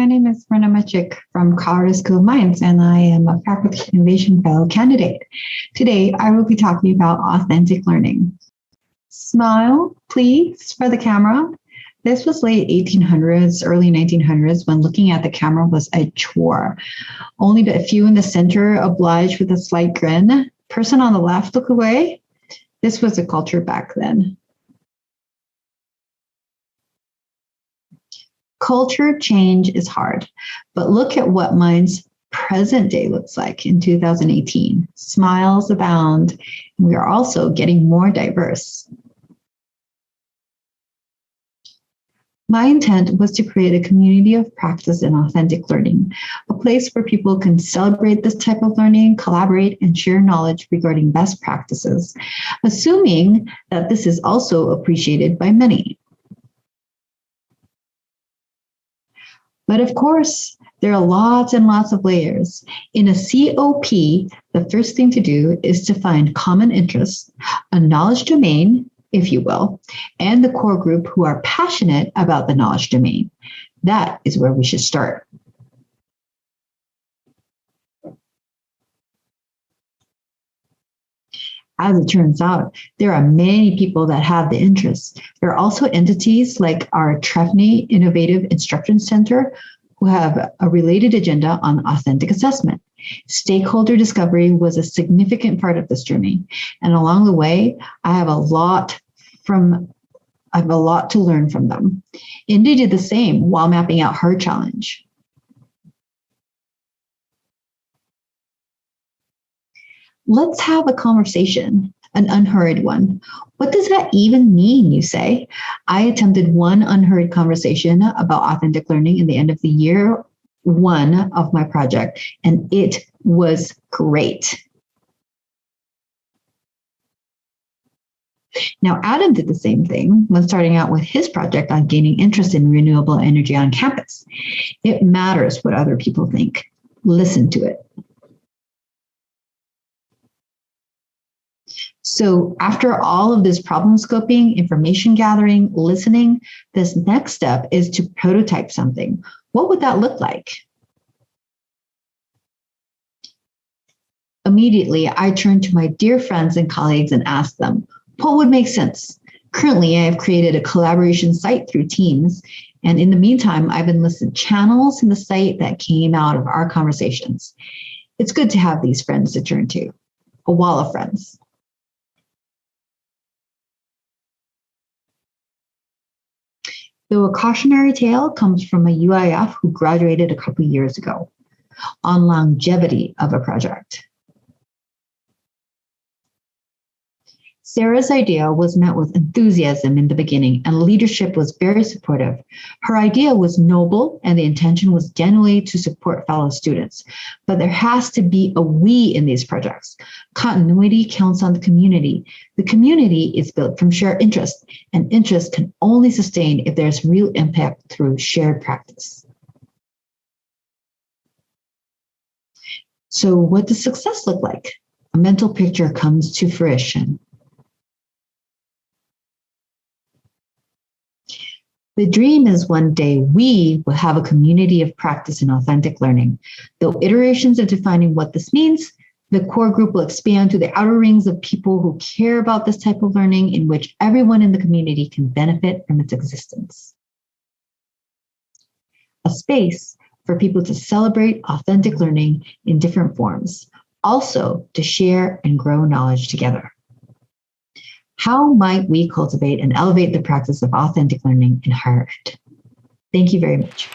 my name is Mirna Matjik from Colorado School of Mines, and I am a Faculty Innovation Fellow candidate. Today, I will be talking about authentic learning. Smile, please, for the camera. This was late 1800s, early 1900s, when looking at the camera was a chore. Only a few in the center obliged with a slight grin. Person on the left look away. This was the culture back then. Culture change is hard, but look at what Mine's present day looks like in 2018. Smiles abound, and we are also getting more diverse. My intent was to create a community of practice and authentic learning, a place where people can celebrate this type of learning, collaborate, and share knowledge regarding best practices, assuming that this is also appreciated by many. But of course, there are lots and lots of layers. In a COP, the first thing to do is to find common interests, a knowledge domain, if you will, and the core group who are passionate about the knowledge domain. That is where we should start. As it turns out, there are many people that have the interests. There are also entities like our Trefny Innovative Instruction Center who have a related agenda on authentic assessment. Stakeholder discovery was a significant part of this journey. And along the way, I have a lot to learn from them. Indy did the same while mapping out her challenge. Let's have a conversation, an unheard one. What does that even mean, you say? I attempted one unheard conversation about authentic learning in the end of the year one of my project, and it was great. Now, Adam did the same thing when starting out with his project on gaining interest in renewable energy on campus. It matters what other people think. Listen to it. So after all of this problem scoping, information gathering, listening, this next step is to prototype something. What would that look like? Immediately, I turned to my dear friends and colleagues and asked them, what would make sense? Currently, I have created a collaboration site through Teams, and in the meantime, I've enlisted channels in the site that came out of our conversations. It's good to have these friends to turn to, a wall of friends. Though a cautionary tale comes from a UIF who graduated a couple years ago on longevity of a project. Sarah's idea was met with enthusiasm in the beginning, and leadership was very supportive. Her idea was noble, and the intention was genuinely to support fellow students. But there has to be a we in these projects. Continuity counts on the community. The community is built from shared interest, and interest can only sustain if there's real impact through shared practice. So what does success look like? A mental picture comes to fruition. The dream is one day we will have a community of practice in authentic learning. Though iterations of defining what this means, the core group will expand to the outer rings of people who care about this type of learning in which everyone in the community can benefit from its existence. A space for people to celebrate authentic learning in different forms, also to share and grow knowledge together. How might we cultivate and elevate the practice of authentic learning in higher ed? Thank you very much.